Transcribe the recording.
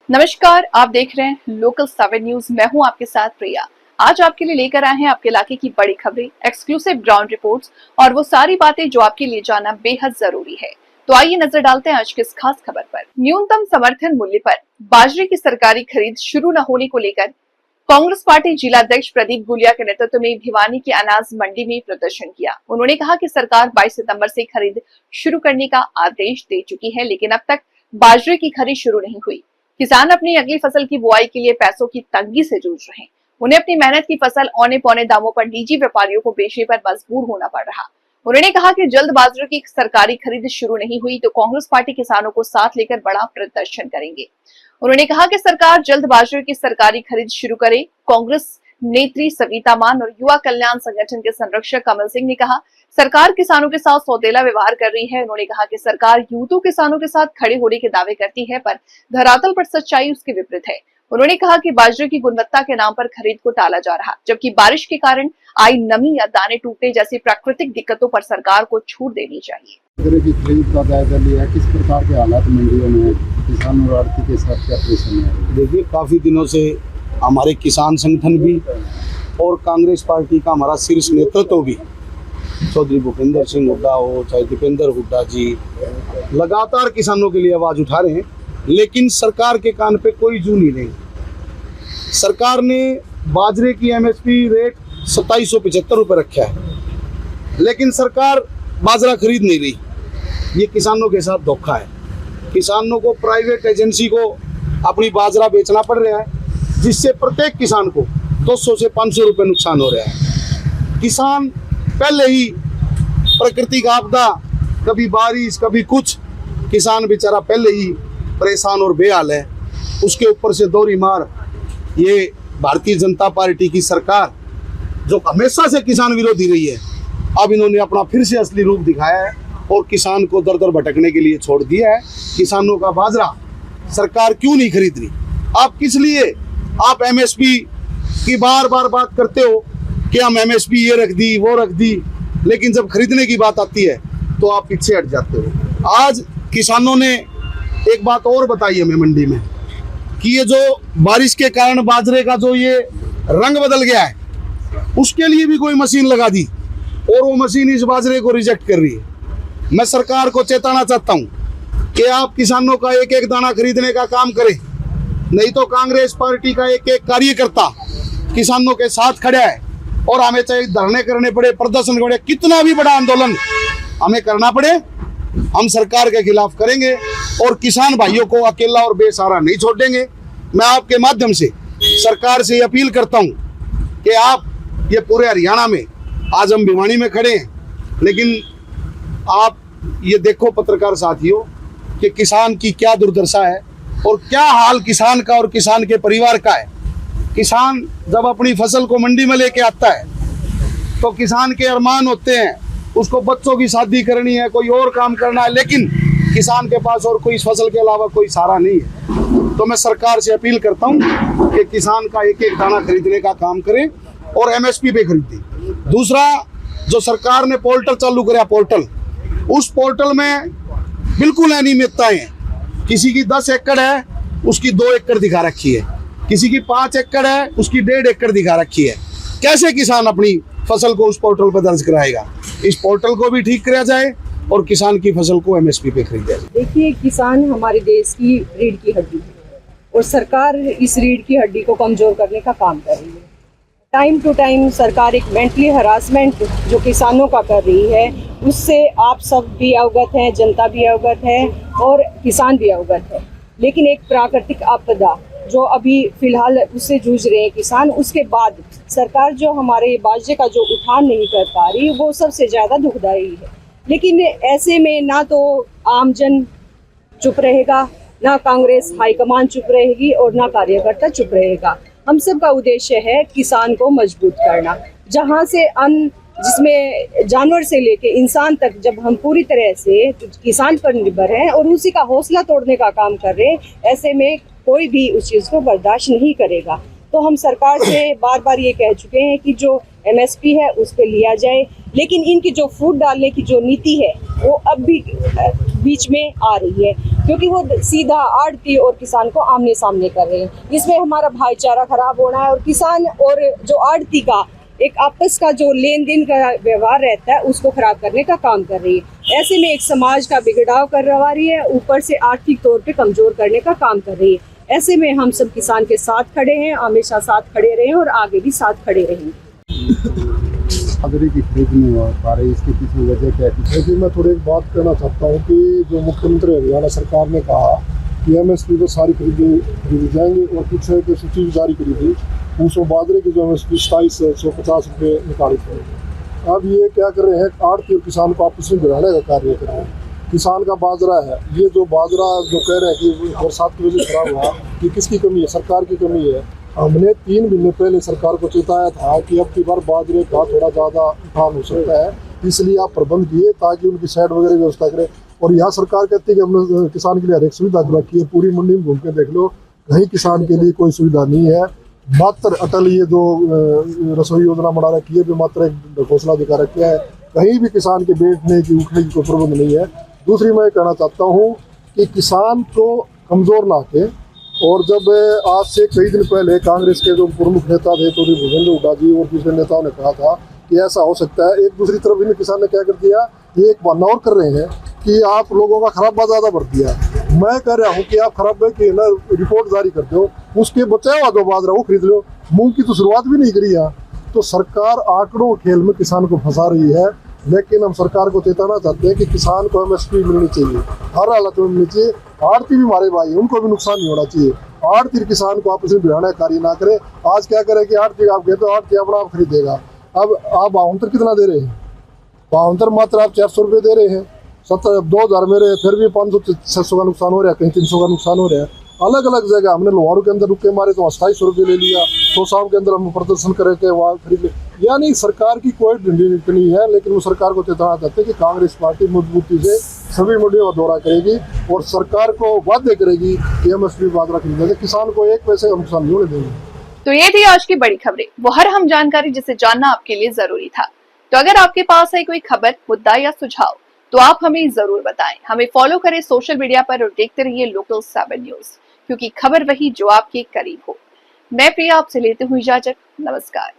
नमस्कार, आप देख रहे हैं लोकल 7 न्यूज। मैं हूं आपके साथ प्रिया। आज आपके लिए लेकर आए हैं आपके इलाके की बड़ी खबरें, एक्सक्लूसिव ग्राउंड रिपोर्ट्स और वो सारी बातें जो आपके लिए जानना बेहद जरूरी है। तो आइए नजर डालते हैं आज की इस खास खबर पर। न्यूनतम समर्थन मूल्य पर बाजरे की सरकारी खरीद शुरू न होने को लेकर कांग्रेस पार्टी जिलाध्यक्ष प्रदीप गुलिया के नेतृत्व में भिवानी की अनाज मंडी में प्रदर्शन किया। उन्होंने कहा कि सरकार 22 सितंबर से खरीद शुरू करने का आदेश दे चुकी है, लेकिन अब तक बाजरे की खरीद शुरू नहीं हुई। किसान अपनी अगली फसल की बुआई के लिए पैसों की तंगी से जूझ रहे हैं। उन्हें अपनी मेहनत की फसल औने पौने दामों पर निजी व्यापारियों को बेचने पर मजबूर होना पड़ रहा। उन्होंने कहा कि जल्द बाजरे की सरकारी खरीद शुरू नहीं हुई तो कांग्रेस पार्टी किसानों को साथ लेकर बड़ा प्रदर्शन करेंगे। उन्होंने कहा कि सरकार जल्द बाजरे की सरकारी खरीद शुरू करे। कांग्रेस नेत्री सविता मान और युवा कल्याण संगठन के संरक्षक कमल सिंह ने कहा, सरकार किसानों के साथ सौतेला व्यवहार कर रही है। उन्होंने कहा कि सरकार यूं तो किसानों के साथ खड़े होने के दावे करती है, पर धरातल पर सच्चाई उसके विपरीत है। उन्होंने कहा कि बाजरे की गुणवत्ता के नाम पर खरीद को टाला जा रहा, जबकि बारिश के कारण आई नमी या दाने टूटने जैसी प्राकृतिक दिक्कतों पर सरकार को छूट देनी चाहिए। की खरीद का जायजा लिया, किस प्रकार के हालात मंडियों में किसानों और आड़ती के साथ क्या परेशानी है? देखिए, काफ़ी दिनों से हमारे किसान संगठन भी और कांग्रेस पार्टी का हमारा शीर्ष नेतृत्व भी, चौधरी भूपेंद्र सिंह हुड्डा हो चाहे दीपेंद्र हुड्डा जी, लगातार किसानों के लिए आवाज़ उठा रहे हैं, लेकिन सरकार के कान पे कोई जू नहीं रही। सरकार ने बाजरे की एमएसपी रेट 2775 रुपये रखा है, लेकिन सरकार बाजरा खरीद नहीं रही। ये किसानों के साथ धोखा है। किसानों को प्राइवेट एजेंसी को अपनी बाजरा बेचना पड़ रहा है, जिससे प्रत्येक किसान को 200 से 500 रुपये नुकसान हो रहा है। किसान पहले ही प्राकृतिक आपदा, कभी बारिश कभी कुछ, किसान बेचारा पहले ही परेशान और बेहाल है। उसके ऊपर से दोहरी मार ये भारतीय जनता पार्टी की सरकार, जो हमेशा से किसान विरोधी रही है, अब इन्होंने अपना फिर से असली रूप दिखाया है और किसान को दर दर भटकने के लिए छोड़ दिया है। किसानों का बाजरा सरकार क्यों नहीं खरीद रही? आप किस लिए आप एमएसपी की बार बार बात करते हो कि हम एमएसपी ये रख दी वो रख दी, लेकिन जब खरीदने की बात आती है तो आप पीछे हट जाते हो। आज किसानों ने एक बात और बताई हमें मंडी में कि ये जो बारिश के कारण बाजरे का जो ये रंग बदल गया है, उसके लिए भी कोई मशीन लगा दी और वो मशीन इस बाजरे को रिजेक्ट कर रही है। मैं सरकार को चेताना चाहता हूँ कि आप किसानों का एक एक दाना खरीदने का काम करें, नहीं तो कांग्रेस पार्टी का एक एक कार्यकर्ता किसानों के साथ खड़ा है और हमें चाहे धरने करने पड़े, प्रदर्शन करने, कितना भी बड़ा आंदोलन हमें करना पड़े, हम सरकार के खिलाफ करेंगे और किसान भाइयों को अकेला और बेसहारा नहीं छोड़ेंगे। मैं आपके माध्यम से सरकार से अपील करता हूँ कि आप ये पूरे हरियाणा में, आज हम भिवानी में खड़े हैं, लेकिन आप ये देखो पत्रकार साथियों कि किसान की क्या दुर्दशा है और क्या हाल किसान का और किसान के परिवार का है। किसान जब अपनी फसल को मंडी में लेके आता है तो किसान के अरमान होते हैं, उसको बच्चों की शादी करनी है, कोई और काम करना है, लेकिन किसान के पास और कोई फसल के अलावा कोई सहारा नहीं है। तो मैं सरकार से अपील करता हूँ कि किसान का एक एक दाना खरीदने का काम करें और एमएसपी पे खरीदें। दूसरा, जो सरकार ने पोर्टल चालू कराया, पोर्टल, उस पोर्टल में बिल्कुल अनियमितताएं हैं। किसी की 10 एकड़ है, उसकी 2 एकड़ दिखा रखी है, किसी की 5 एकड़ है, उसकी 1.5 एकड़ दिखा रखी है। कैसे किसान अपनी फसल को उस पोर्टल पर दर्ज कराएगा? इस पोर्टल को भी ठीक किया जाए और किसान की फसल को एमएसपी पे खरीदा जाए। देखिए, किसान हमारे देश की रीढ़ की हड्डी है और सरकार इस रीढ़ की हड्डी को कमजोर करने का काम कर रही है। टाइम टू टाइम सरकार एक मेंटली हरासमेंट जो किसानों का कर रही है, उससे आप सब भी अवगत हैं, जनता भी अवगत है और किसान भी अवगत है। लेकिन एक प्राकृतिक आपदा जो अभी फिलहाल उससे जूझ रहे हैं किसान, उसके बाद सरकार जो हमारे बाजरे का जो उठान नहीं कर पा रही, वो सबसे ज़्यादा दुखदाई है। लेकिन ऐसे में ना तो आमजन चुप रहेगा, ना कांग्रेस हाईकमान चुप रहेगी और ना कार्यकर्ता चुप रहेगा। हम सब का उद्देश्य है किसान को मजबूत करना, जहाँ से अन्न, जिसमें जानवर से लेके इंसान तक, जब हम पूरी तरह से किसान पर निर्भर हैं और उसी का हौसला तोड़ने का काम कर रहे हैं, ऐसे में कोई भी उस चीज़ को बर्दाश्त नहीं करेगा। तो हम सरकार से बार बार ये कह चुके हैं कि जो MSP है उस पे लिया जाए, लेकिन इनकी जो फूड डालने की जो नीति है वो अब भी बीच में आ रही है, क्योंकि वो सीधा आड़ती और किसान को आमने सामने कर रहे हैं। इसमें हमारा भाईचारा खराब होना है और किसान और जो आड़ती का एक आपस का जो लेन देन का व्यवहार रहता है उसको खराब करने का काम कर रही है। ऐसे में एक समाज का बिगड़ाव करवा रही है, ऊपर से आर्थिक तौर पे कमजोर करने का काम कर रही है। ऐसे में हम सब किसान के साथ खड़े हैं, हमेशा साथ खड़े रहे और आगे भी साथ खड़े रहेंगे। बाजरे की खरीद नहीं हो पा रही, इसके पीछे वजह क्या है? लेकिन मैं थोड़ी एक बात कहना चाहता हूँ कि जो मुख्यमंत्री हरियाणा सरकार ने कहा कि MSP तो सारी खरीदी जाएंगे और कुछ है कि सूची जारी करी थी, उसमें बाजरे की जो MSP 2750 रुपये निर्धारित है। अब ये क्या कर रहे हैं, आड़ती और किसान को आपस में भिड़ाने का कार्य कर रहे हैं। किसान का बाजरा है, ये जो बाजरा जो कह रहे हैं कि बरसात की वजह से खराब हुआ, ये किसकी कमी है? सरकार की कमी है। हमने 3 महीने पहले सरकार को चेताया था कि अब की बार बाजरे का थोड़ा ज़्यादा उठान हो सकता है, इसलिए आप प्रबंध किए ताकि उनकी साइड वगैरह व्यवस्था करें। और यहाँ सरकार कहती है कि हमने किसान के लिए हर एक सुविधा रखी है। पूरी मंडी में घूम के देख लो, कहीं किसान के लिए कोई सुविधा नहीं है। मात्र अटल ये जो रसोई योजना बना रखी है, मात्र एक घोषणा दिखा रखा है, कहीं भी किसान के बैठने की उठने की कोई प्रबंध नहीं है। दूसरी मैं कहना चाहता हूँ कि किसान को कमज़ोर ना के, और जब आज से कई दिन पहले कांग्रेस के जो प्रमुख नेता थे चौधरी भूपेंद्र हुड्डा जी और दूसरे नेताओं ने कहा था कि ऐसा हो सकता है, एक दूसरी तरफ इन किसान ने क्या कर दिया, ये एक बहाना और कर रहे हैं कि आप लोगों का खराब बाजार भर दिया। मैं कह रहा हूँ कि आप खराब की ना रिपोर्ट जारी कर दो, उसके बचाया हुआ जो बाजरा वो खरीद लो। मूंग की तो शुरुआत भी नहीं करी यहाँ। तो सरकार आंकड़ों खेल में किसान को फंसा रही है, लेकिन हम सरकार को चेताना चाहते हैं कि किसान को MSP मिलनी चाहिए, हर हालत में मिलनी चाहिए। आड़ती भी हमारे भाई, उनको भी नुकसान नहीं होना चाहिए। आड़ती किसान को आपस में भिड़ाने का कार्य ना करे। आज क्या करें कि आड़ती आप गए तो आड़ती अपना आप खरीदेगा। अब आप भावंतर कितना दे रहे हैं? भावंतर मात्र आप 400 रुपये दे रहे हैं। 2000 में रहे, फिर भी 500-600 का नुकसान हो रहा है, कहीं 300 का नुकसान हो रहा है। अलग अलग जगह हमने लोहारू के अंदर रुके मारे तो 2800 रुपये ले लिया, तो शाम के अंदर हम प्रदर्शन करके वहाँ खरीद ले। यानी सरकार की कोई ढिंडी नहीं है, लेकिन वो सरकार को चेताना चाहते हैं कि कांग्रेस पार्टी मजबूती से सभी मंडियों का दौरा करेगी और सरकार को वादे करेगी कि MSP बाजरा खरीदेंगे, किसान को एक पैसे का नुकसान नहीं होने देंगे। तो ये थी आज की बड़ी खबरें, वो हर हम जानकारी जिसे जानना आपके लिए जरूरी था। तो अगर आपके पास है कोई खबर, मुद्दा या सुझाव, तो आप हमें जरूर बताएं। हमें फॉलो करें सोशल मीडिया पर और देखते रहिए लोकल 7 न्यूज, क्योंकि खबर वही जो आपके करीब हो। मैं प्रिया आपसे लेती हूँ इजाजत। नमस्कार।